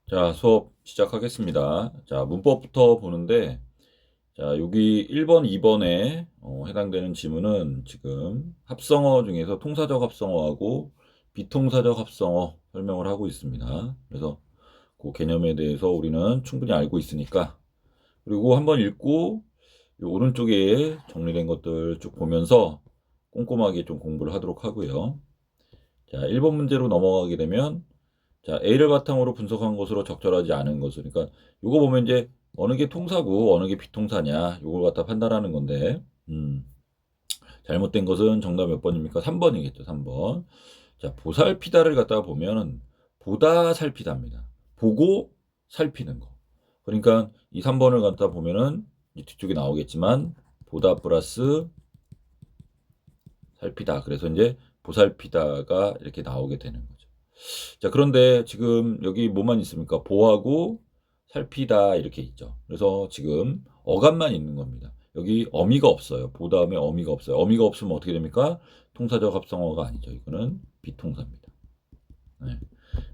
자, 수업 시작하겠습니다. 자, 문법부터 보는데, 자, 여기 1번, 2번에 해당되는 지문은 지금 합성어 중에서 통사적 합성어하고 비통사적 합성어 설명을 하고 있습니다. 그래서 그 개념에 대해서 우리는 충분히 알고 있으니까, 그리고 한번 읽고 이 오른쪽에 정리된 것들 쭉 보면서 꼼꼼하게 좀 공부를 하도록 하고요. 자, 1번 문제로 넘어가게 되면 자, A를 바탕으로 분석한 것으로 적절하지 않은 것을. 그러니까 요거 보면 이제 어느 게 통사고 어느 게 비통사냐 요걸 갖다 판단하는 건데 잘못된 것은 정답 몇 번입니까? 3번이겠죠. 3번. 자, 보살피다를 갖다가 보면은 보다 살피다입니다. 보고 살피는 거. 그러니까 이 3번을 갖다 보면은 이 뒤쪽에 나오겠지만 보다 플러스 살피다. 그래서 이제 보살피다가 이렇게 나오게 되는 거죠. 자, 그런데 지금 여기 뭐만 있습니까? 보하고 살피다 이렇게 있죠. 그래서 지금 어감만 있는 겁니다. 여기 어미가 없어요. 보 다음에 어미가 없어요. 어미가 없으면 어떻게 됩니까? 통사적 합성어가 아니죠. 이거는 비통사입니다. 네.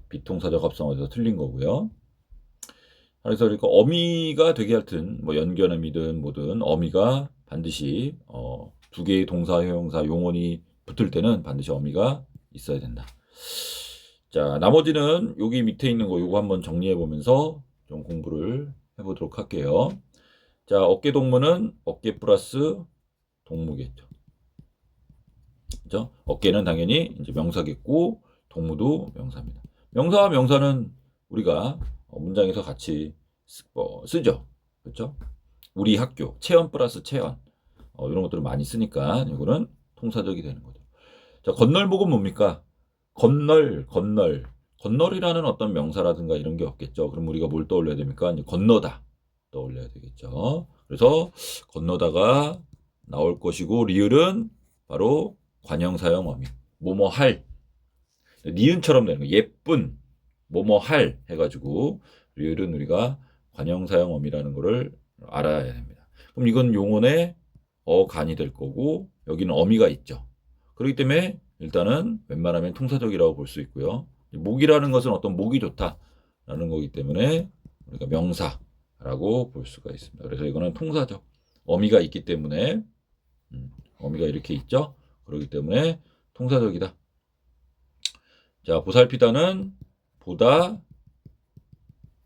비통사적 합성어에서 틀린 거고요. 그래서 그러니까 어미가 되게 하여튼 뭐 연결음이든 뭐든 어미가 반드시 두 개의 동사, 형용사, 용언이 붙을 때는 반드시 어미가 있어야 된다. 자, 나머지는 여기 밑에 있는 거 요거 한번 정리해 보면서 좀 공부를 해보도록 할게요. 자, 어깨 동무는 어깨 플러스 동무겠죠. 그죠? 어깨는 당연히 이제 명사겠고 동무도 명사입니다. 명사와 명사는 우리가 문장에서 같이 쓰죠. 그렇죠? 우리 학교 체험 플러스 체험 이런 것들을 많이 쓰니까 이거는 통사적이 되는 거죠. 자, 건널목은 뭡니까? 건널이라는 어떤 명사라든가 이런 게 없겠죠. 그럼 우리가 뭘 떠올려야 됩니까? 이제 건너다 떠올려야 되겠죠. 그래서 건너다가 나올 것이고 리을은 바로 관형사형 어미. 뭐뭐 할. 니은처럼 되는 거. 예쁜 뭐뭐 할 해가지고 리을은 우리가 관형사형 어미라는 거를 알아야 됩니다. 그럼 이건 용언의 어간이 될 거고 여기는 어미가 있죠. 그렇기 때문에 일단은 웬만하면 통사적이라고 볼 수 있고요. 목이라는 것은 어떤 목이 좋다라는 거기 때문에 우리가 명사라고 볼 수가 있습니다. 그래서 이거는 통사적. 어미가 있기 때문에 어미가 이렇게 있죠. 그렇기 때문에 통사적이다. 자, 보살피다는 보다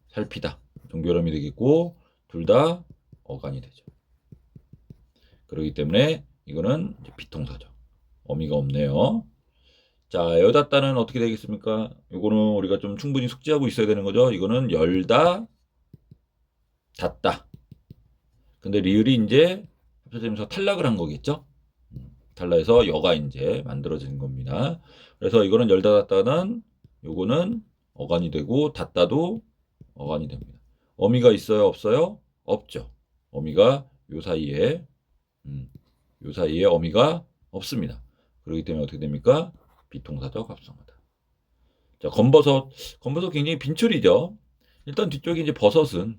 살피다. 종결음이 되겠고 둘 다 어간이 되죠. 그렇기 때문에 이거는 비통사적. 어미가 없네요. 자, 여닫다는 어떻게 되겠습니까? 이거는 우리가 좀 충분히 숙지하고 있어야 되는 거죠. 이거는 열다, 닫다. 근데 리을이 이제 합쳐지면서 탈락을 한 거겠죠? 탈락해서 여가 이제 만들어진 겁니다. 그래서 이거는 열다, 닫다는 요거는 어간이 되고 닫다도 어간이 됩니다. 어미가 있어요, 없어요? 없죠. 어미가 요 사이에 어미가 없습니다. 그렇기 때문에 어떻게 됩니까? 비통사적 합성어다. 자, 건버섯 굉장히 빈출이죠. 일단 뒤쪽에 이제 버섯은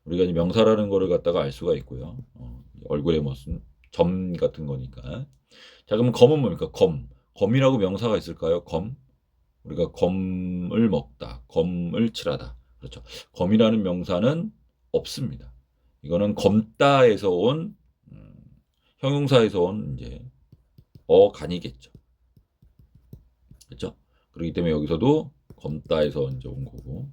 우리가 이제 명사라는 거를 갖다가 알 수가 있고요. 얼굴에 무슨 점 같은 거니까. 자, 그러면 검은 뭡니까? 검이라고 명사가 있을까요? 검. 우리가 검을 먹다, 검을 칠하다. 그렇죠. 검이라는 명사는 없습니다. 이거는 검다에서 온 형용사에서 온 이제 어간이겠죠. 그렇죠? 그렇기 때문에 여기서도 검다에서 이제 온 거고.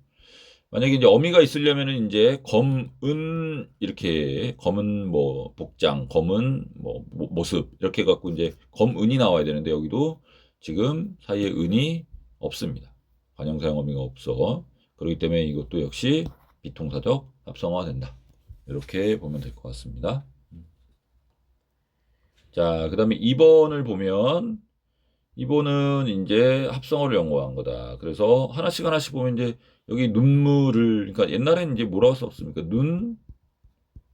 만약에 이제 어미가 있으려면은 이제 검은 이렇게 검은 뭐 복장, 검은 뭐 모습 이렇게 갖고 이제 검은이 나와야 되는데 여기도 지금 사이에 은이 없습니다. 관형사용 어미가 없어. 그렇기 때문에 이것도 역시 비통사적 합성어가 된다. 이렇게 보면 될 것 같습니다. 자, 그다음에 2번을 보면 2번은 이제 합성어를 연구한 거다. 그래서 하나씩 하나씩 보면 이제 여기 눈물을 그러니까 옛날에는 이제 뭐라고 썼습니까? 눈,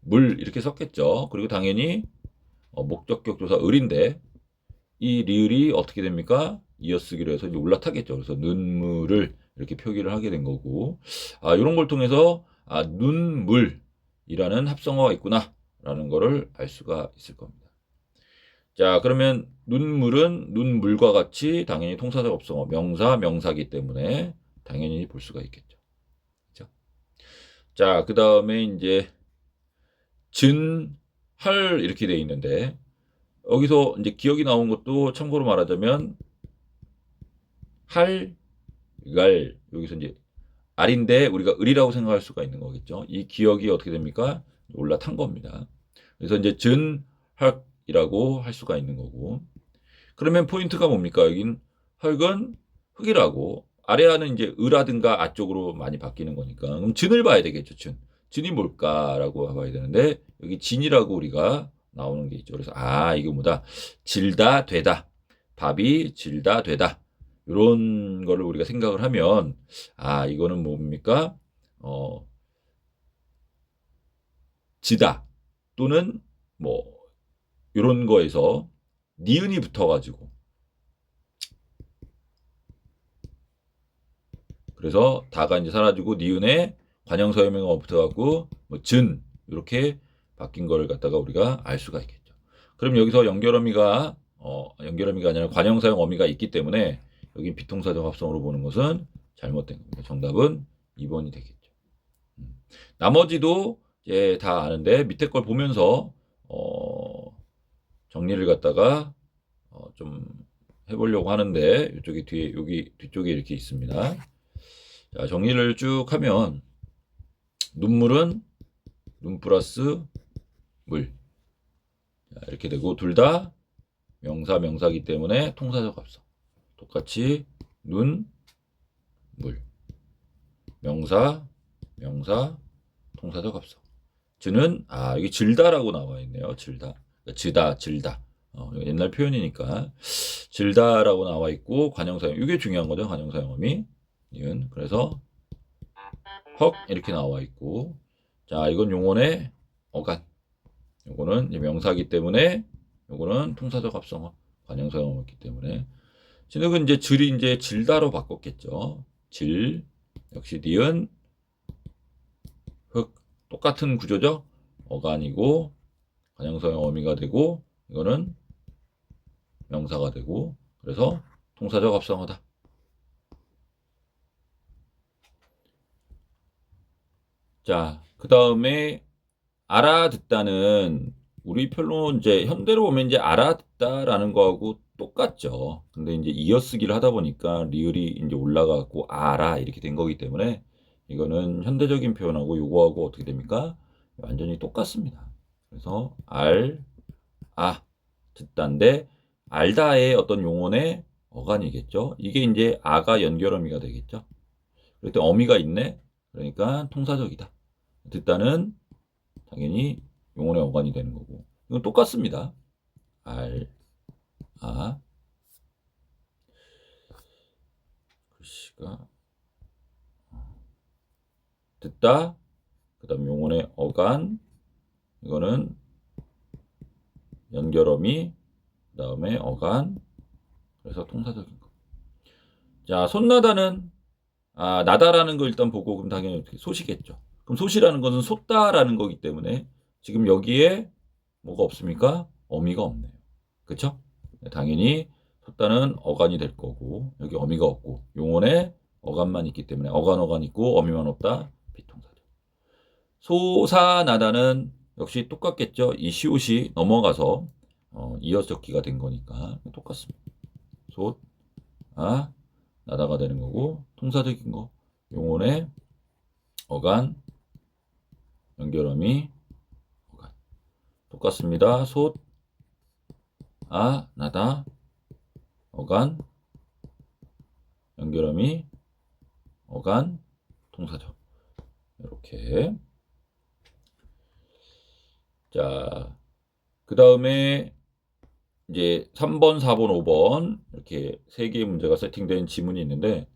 물 이렇게 썼겠죠. 그리고 당연히 목적격 조사 을인데 이 리을이 어떻게 됩니까? 이어쓰기로 해서 이제 올라타겠죠. 그래서 눈물을 이렇게 표기를 하게 된 거고 이런 걸 통해서 눈물이라는 합성어가 있구나라는 거를 알 수가 있을 겁니다. 자, 그러면 눈물은 눈물과 같이 당연히 통사적 합성어 명사기 때문에 당연히 볼 수가 있겠죠. 자, 그 다음에 이제 진, 할 이렇게 돼 있는데 여기서 이제 기억이 나온 것도 참고로 말하자면 할, 갈 여기서 이제 알인데 우리가 을이라고 생각할 수가 있는 거겠죠. 이 기억이 어떻게 됩니까? 올라탄 겁니다. 그래서 이제 진학이라고 할 수가 있는 거고. 그러면 포인트가 뭡니까? 여긴 흙은 흙이라고 아래하는 이제 을하든가 아 쪽으로 많이 바뀌는 거니까 그럼 진을 봐야 되겠죠. 진이 뭘까라고 봐야 되는데 여기 진이라고 우리가 나오는 게 있죠. 그래서 아 이거 뭐다 질다 되다 밥이 질다 되다 이런 거를 우리가 생각을 하면 아 이거는 뭡니까 지다 또는 뭐 이런 거에서 니은이 붙어가지고 그래서 다가 이제 사라지고 니은에 관형서형이 붙어갖고 뭐즌 이렇게 바뀐 걸 갖다가 우리가 알 수가 있겠죠. 그럼 여기서 연결어미가 아니라 관형사형 어미가 있기 때문에 여기 비통사적 합성으로 보는 것은 잘못된 겁니다. 정답은 2번이 되겠죠. 나머지도 이제 다 아는데 밑에 걸 보면서 정리를 갖다가 좀 해보려고 하는데 이쪽이 뒤에 여기 뒤쪽에 이렇게 있습니다. 자, 정리를 쭉 하면 눈물은 눈 플러스 물 자, 이렇게 되고 둘 다 명사이기 때문에 통사적 합성 똑같이 눈, 물 명사, 통사적 합성 즈는 아 여기 질다라고 나와 있네요. 질다 질다 옛날 표현이니까 질다라고 나와 있고 관형사형 이게 중요한 거죠. 관형사형어미 이은 그래서 헉 이렇게 나와 있고 자 이건 용언의 어간 요거는 명사기 때문에 요거는 통사적 합성어 관형사형어이기 때문에 진흙은 이제 질이 이제 질다로 바꿨겠죠. 질 역시 니은 흙 똑같은 구조죠. 어간이고 관형사형 어미가 되고 이거는 명사가 되고 그래서 통사적 합성어다. 자, 그 다음에 알아듣다는 우리 표로 이제 현대로 보면 이제 알아듣다라는 거하고 똑같죠. 근데 이제 이어쓰기를 하다 보니까 리을이 이제 올라가고 알아 이렇게 된 거기 때문에 이거는 현대적인 표현하고 요거하고 어떻게 됩니까? 완전히 똑같습니다. 그래서 듣다인데 알다의 어떤 용언의 어간이겠죠. 이게 이제 아가 연결어미가 되겠죠. 그럴 때 어미가 있네. 그러니까 통사적이다. 듣다는 당연히 용언의 어간이 되는 거고. 이건 똑같습니다. 글씨가 듣다. 그 다음 용언의 어간. 이거는 연결어미. 그 다음에 어간. 그래서 통사적인 거. 자, 손나다는 나다라는 거 일단 보고 그럼 당연히 소시겠죠. 그럼 소시라는 것은 솟다라는 거기 때문에 지금 여기에 뭐가 없습니까? 어미가 없네요. 그쵸? 당연히 솟다는 어간이 될 거고 여기 어미가 없고 용언에 어간만 있기 때문에 어간 있고 어미만 없다. 비통사죠. 소사나다는 역시 똑같겠죠. 이 시옷이 넘어가서 이어적기가 된 거니까 똑같습니다. 나다가 되는 거고 통사적인 거 용언에 어간 연결어미 어간 똑같습니다. 나다 어간 연결어미 어간 통사적 이렇게 자 그 다음에 이제 3번, 4번, 5번 이렇게 세 개의 문제가 세팅된 지문이 있는데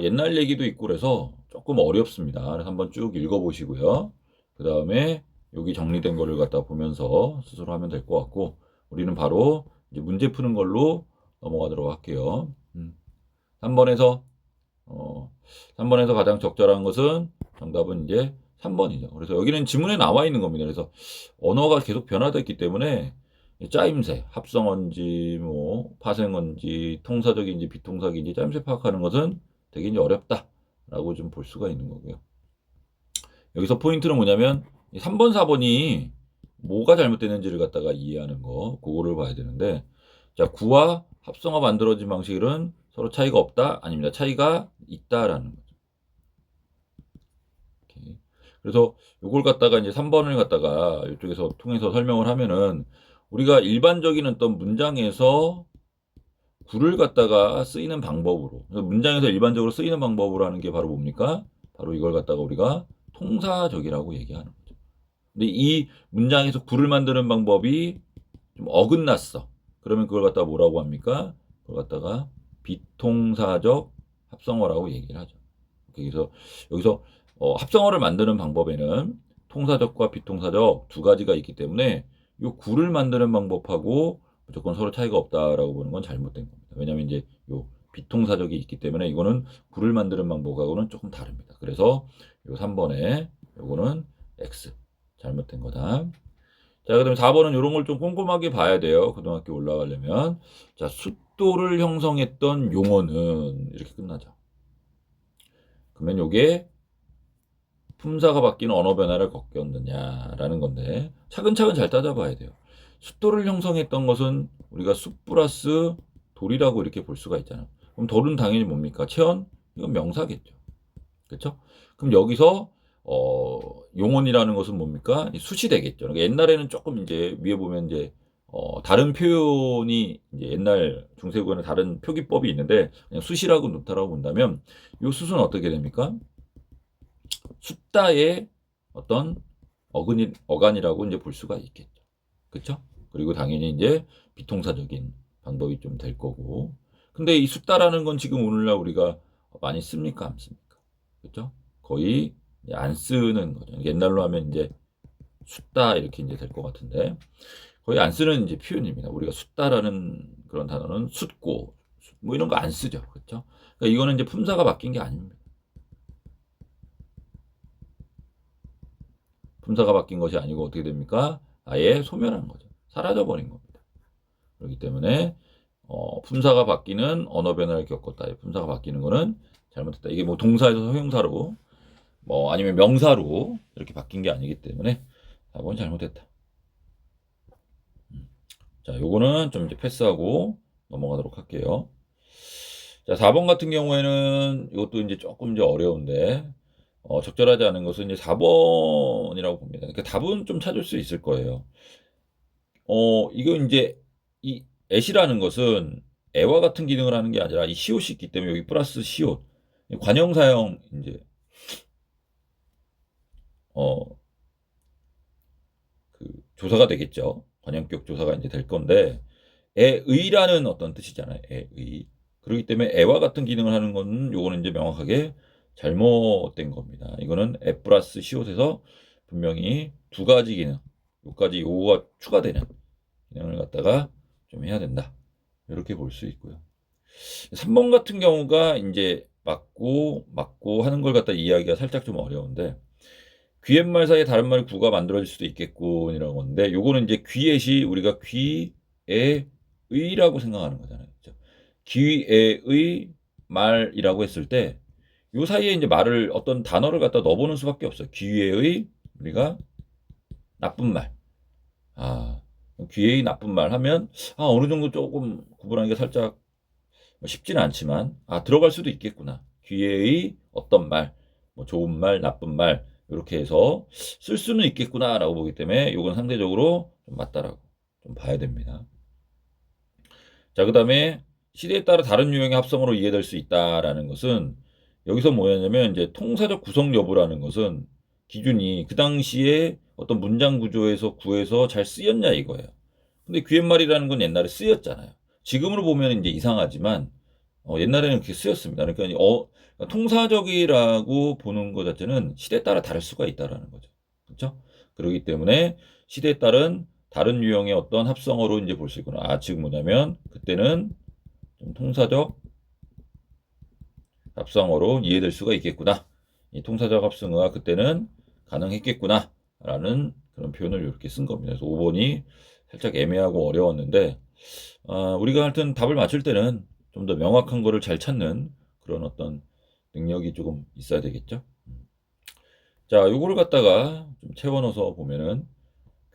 옛날 얘기도 있고 그래서 조금 어렵습니다. 그래서 한번 쭉 읽어보시고요. 그 다음에 여기 정리된 거를 갖다 보면서 스스로 하면 될 것 같고 우리는 바로 이제 문제 푸는 걸로 넘어가도록 할게요. 3번에서 3번에서 가장 적절한 것은 정답은 이제 3번이죠. 그래서 여기는 지문에 나와 있는 겁니다. 그래서 언어가 계속 변화됐기 때문에 짜임새, 합성어인지 뭐 파생어인지 통사적인지 비통사적인지 짜임새 파악하는 것은 되게 이제 어렵다라고 좀 볼 수가 있는 거고요. 여기서 포인트는 뭐냐면 3번, 4번이 뭐가 잘못됐는지를 갖다가 이해하는 거, 그거를 봐야 되는데, 자, 구와 합성화 만들어진 방식은 서로 차이가 없다? 아닙니다. 차이가 있다라는 거죠. 오케이. 그래서 요걸 갖다가 이제 3번을 갖다가 이쪽에서 통해서 설명을 하면은 우리가 일반적인 어떤 문장에서 구를 갖다가 쓰이는 방법으로, 그래서 문장에서 일반적으로 쓰이는 방법으로 하는 게 바로 뭡니까? 바로 이걸 갖다가 우리가 통사적이라고 얘기하는 거죠. 근데 이 문장에서 구를 만드는 방법이 좀 어긋났어. 그러면 그걸 갖다가 뭐라고 합니까? 그걸 갖다가 비통사적 합성어라고 얘기를 하죠. 그래서 여기서 합성어를 만드는 방법에는 통사적과 비통사적 두 가지가 있기 때문에 이 구를 만드는 방법하고 무조건 서로 차이가 없다라고 보는 건 잘못된 겁니다. 왜냐하면 이제 요 비통사적이 있기 때문에 이거는 구를 만드는 방법하고는 조금 다릅니다. 그래서 요 3번에 요거는 X 잘못된 거다. 자, 그다음에 4번은 이런 걸 좀 꼼꼼하게 봐야 돼요. 고등학교 올라가려면. 자, 숫도를 형성했던 용어는 이렇게 끝나죠. 그러면 요게 품사가 바뀌는 언어 변화를 겪었느냐라는 건데 차근차근 잘 따져봐야 돼요. 숫도를 형성했던 것은 우리가 숫 플러스 돌이라고 이렇게 볼 수가 있잖아요. 그럼 돌은 당연히 뭡니까? 체언? 이건 명사겠죠. 그렇죠? 그럼 여기서 용언이라는 것은 뭡니까? 숫이 되겠죠. 그러니까 옛날에는 조금 이제 위에 보면 이제 다른 표현이 이제 옛날 중세국어는 다른 표기법이 있는데 그냥 숫이라고 놓다라고 본다면 이 숫은 어떻게 됩니까? 숫다의 어떤 어간이라고 이제 볼 수가 있겠죠. 그렇죠? 그리고 당연히 이제 비통사적인 방법이 좀 될 거고. 근데 이 숫다라는 건 지금 오늘날 우리가 많이 씁니까? 안 씁니까? 그렇죠? 거의 안 쓰는 거죠. 옛날로 하면 이제 숫다 이렇게 이제 될 것 같은데 거의 안 쓰는 이제 표현입니다. 우리가 숫다라는 그런 단어는 숫고 뭐 이런 거 안 쓰죠. 그렇죠? 그러니까 이거는 이제 품사가 바뀐 게 아닙니다. 품사가 바뀐 것이 아니고 어떻게 됩니까? 아예 소멸한 거죠. 사라져 버린 겁니다. 그렇기 때문에 품사가 바뀌는 언어 변화를 겪었다. 품사가 바뀌는 거는 잘못했다. 이게 뭐 동사에서 형용사로 뭐 아니면 명사로 이렇게 바뀐 게 아니기 때문에 4번 잘못했다. 자, 요거는 좀 이제 패스하고 넘어가도록 할게요. 자, 4번 같은 경우에는 이것도 이제 조금 이제 어려운데 적절하지 않은 것은 이제 4번이라고 봅니다. 그러니까 답은 좀 찾을 수 있을 거예요. 이거 이제 이 at이라는 것은 애와 같은 기능을 하는 게 아니라 이 시옷이 있기 때문에 여기 플러스 시옷 관형사형 이제 그 조사가 되겠죠. 관형격 조사가 이제 될 건데 애의라는 어떤 뜻이잖아요. 애의. 그렇기 때문에 애와 같은 기능을 하는 건 요거는 이제 명확하게 잘못된 겁니다. 이거는 애 플러스 시옷에서 분명히 두 가지 기능, 요까지 요거가 추가되는 기능을 갖다가 좀 해야 된다. 이렇게 볼 수 있고요. 3번 같은 경우가 이제 맞고 하는 걸 갖다 이해하기가 살짝 좀 어려운데 귀옛말 사이에 다른 말 구가 만들어질 수도 있겠군이라는 건데 요거는 이제 귀엣이 우리가 귀에의라고 생각하는 거잖아요. 그렇죠? 귀에의 말이라고 했을 때 요 사이에 이제 말을 어떤 단어를 갖다 넣어보는 수밖에 없어요. 귀에의 우리가 나쁜 말. 아, 귀에의 나쁜 말 하면 어느 정도 조금 구분하기가 살짝 쉽지는 않지만 들어갈 수도 있겠구나. 귀에의 어떤 말, 뭐 좋은 말, 나쁜 말 이렇게 해서 쓸 수는 있겠구나라고 보기 때문에 이건 상대적으로 좀 맞다라고 좀 봐야 됩니다. 자, 그다음에 시대에 따라 다른 유형의 합성어로 이해될 수 있다라는 것은 여기서 뭐였냐면 이제 통사적 구성 여부라는 것은 기준이 그 당시에 어떤 문장 구조에서 구해서 잘 쓰였냐 이거예요. 근데 귀옛말이라는 건 옛날에 쓰였잖아요. 지금으로 보면 이제 이상하지만 옛날에는 그렇게 쓰였습니다. 그러니까 통사적이라고 보는 것 자체는 시대에 따라 다를 수가 있다라는 거죠. 그렇죠? 그렇기 때문에 시대에 따른 다른 유형의 어떤 합성어로 이제 볼 수 있구나. 지금 뭐냐면 그때는 좀 통사적 합성어로 이해될 수가 있겠구나. 이 통사적 합성어가 그때는 가능했겠구나라는 그런 표현을 이렇게 쓴 겁니다. 그래서 5번이 살짝 애매하고 어려웠는데 우리가 하여튼 답을 맞출 때는 좀 더 명확한 거를 잘 찾는 그런 어떤 능력이 조금 있어야 되겠죠. 자, 요거를 갖다가 좀 채워 넣어서 보면은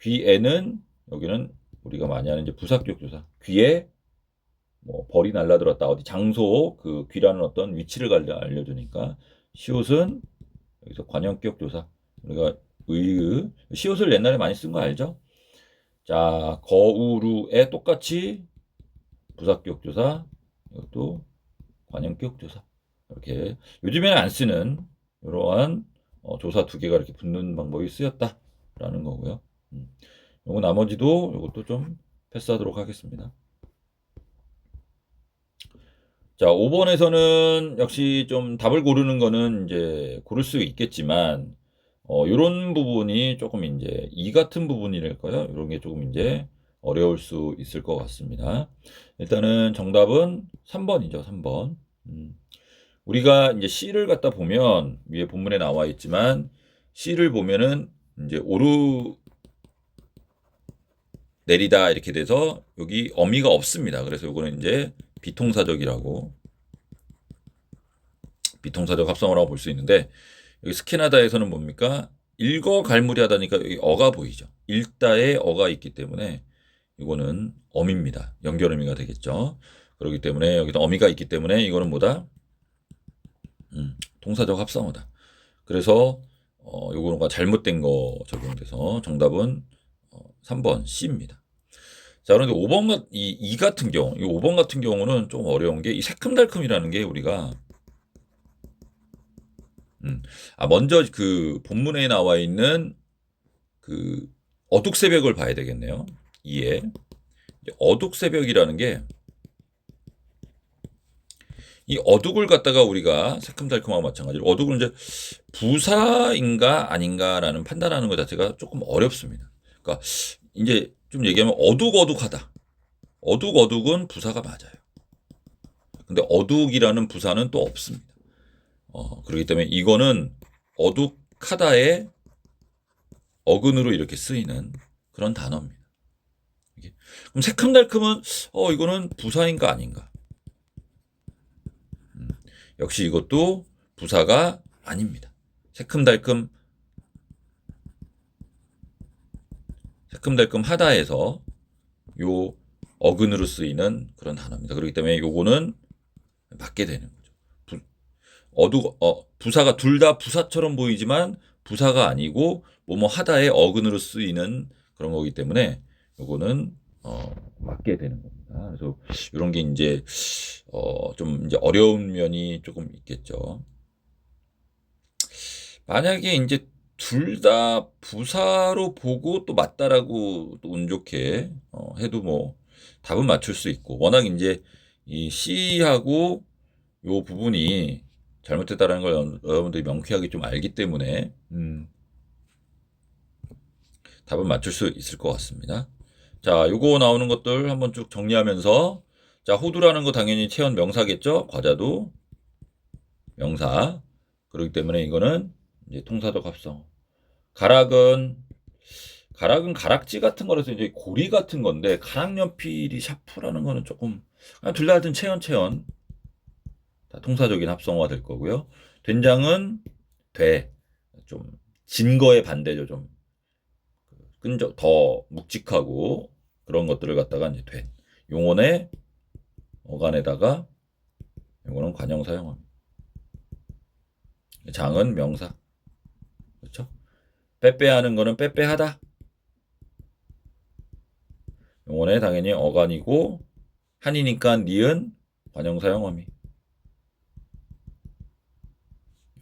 귀에는 여기는 우리가 많이 하는 이제 부사격 조사. 귀에 뭐 벌이 날라들었다. 어디 장소 그 귀라는 어떤 위치를 알려주니까 시옷은 여기서 관형격 조사. 우리가 의의 시옷을 옛날에 많이 쓴 거 알죠? 자, 거우루에 똑같이 부사격 조사. 이것도 관형격 조사. 이렇게 요즘에는 안 쓰는 이러한 조사 두 개가 이렇게 붙는 방법이 쓰였다라는 거고요. 요거 나머지도 이것도 좀 패스하도록 하겠습니다. 자, 5번에서는 역시 좀 답을 고르는 거는 이제 고를 수 있겠지만, 요런 부분이 조금 이제 이 같은 부분이랄까요? 요런 게 조금 이제 어려울 수 있을 것 같습니다. 일단은 정답은 3번이죠, 3번. 우리가 이제 C를 갖다 보면 위에 본문에 나와 있지만 C를 보면은 이제 오르 내리다 이렇게 돼서 여기 어미가 없습니다. 그래서 요거는 이제 비통사적이라고 비통사적 합성어라고 볼 수 있는데 여기 스키나다에서는 뭡니까? 읽어 갈무리하다니까 여기 어가 보이죠. 읽다에 어가 있기 때문에 이거는 어미입니다. 연결어미가 되겠죠. 그렇기 때문에 여기도 어미가 있기 때문에 이거는 뭐다? 동사적 합성어다. 그래서 요거가 잘못된 거 적용돼서 정답은 3번 C입니다. 자, 그런데 5번 이 같은 경우, 이 5번 같은 경우는 좀 어려운 게 이 새큼달큼이라는 게 우리가 먼저 그 본문에 나와 있는 그 어둑새벽을 봐야 되겠네요. 이에 어둑새벽이라는 게 이 어둑을 갖다가 우리가 새큼달큼하고 마찬가지로 어둑은 이제 부사인가 아닌가라는 판단하는 것 자체가 조금 어렵습니다. 그러니까 이제 좀 얘기하면 어둑어둑하다. 어둑어둑은 부사가 맞아요. 근데 어둑이라는 부사는 또 없습니다. 그렇기 때문에 이거는 어둑하다의 어근으로 이렇게 쓰이는 그런 단어입니다. 그럼 새큼달큼은 이거는 부사인가 아닌가? 역시 이것도 부사가 아닙니다. 새큼달큼 하다에서 요 어근으로 쓰이는 그런 단어입니다. 그렇기 때문에 요거는 맞게 되는 거죠. 부사가 둘 다 부사처럼 보이지만 부사가 아니고 뭐뭐 하다의 어근으로 쓰이는 그런 거기 때문에 요거는 맞게 되는 겁니다. 그래서 이런 게 이제 좀 이제 어려운 면이 조금 있겠죠. 만약에 이제 둘 다 부사로 보고 또 맞다라고 또 운 좋게 해도 뭐 답은 맞출 수 있고 워낙 이제 이 C하고 요 부분이 잘못됐다라는 걸 여러분들이 명쾌하게 좀 알기 때문에 답은 맞출 수 있을 것 같습니다. 자, 요거 나오는 것들 한번 쭉 정리하면서 자, 호두라는 거 당연히 체온 명사겠죠? 과자도 명사. 그렇기 때문에 이거는 이제 통사적 합성. 가락은 가락지 같은 거라서 이제 고리 같은 건데 가락연필이 샤프라는 거는 조금 그냥 둘 다 하여튼 체온 다 통사적인 합성어가 될 거고요. 된장은 좀 진거의 반대죠. 좀 끈적 더 묵직하고 그런 것들을 갖다가 이제 용언의 어간에다가 이거는 관형 사용합니다. 장은 명사. 그렇죠? 빼빼하는 거는 빼빼하다. 용언에 당연히 어간이고 한이니까 니은 관형 사용함이.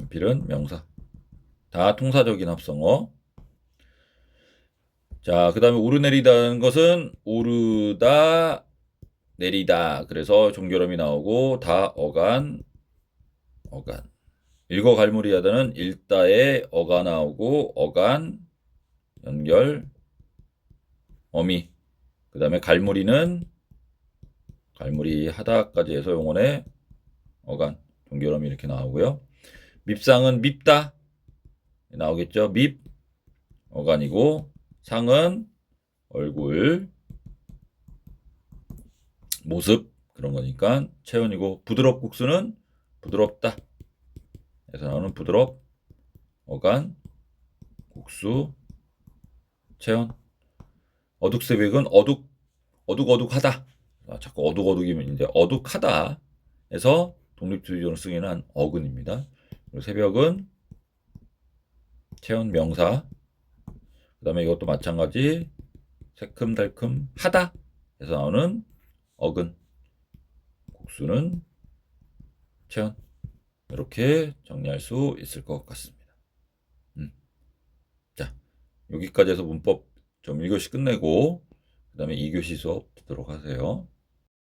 연필은 명사. 다 통사적인 합성어. 자, 그 다음에 오르내리다는 것은 오르다, 내리다. 그래서 종결음이 나오고 다 어간. 읽어 갈무리하다는 읽다에 어가 나오고 어간, 연결, 어미. 그 다음에 갈무리는 갈무리 하다까지 해서 용언에 어간, 종결음이 이렇게 나오고요. 밉상은 밉다. 나오겠죠? 밉, 어간이고 상은 얼굴, 모습 그런 거니까 체온이고 부드럽국수는 부드럽다. 에서 나오는 부드럽, 어간, 국수, 체온. 어둑새벽은 어둑어둑하다. 자꾸 어둑어둑이면 이제 어둑하다. 해서 독립투지존을 승인한 어근입니다. 그리고 새벽은 체온 명사. 그 다음에 이것도 마찬가지. 새큼달큼 하다. 해서 나오는 어근. 국수는 체온. 이렇게 정리할 수 있을 것 같습니다. 자, 여기까지 해서 문법 좀 1교시 끝내고 그 다음에 2교시 수업 듣도록 하세요.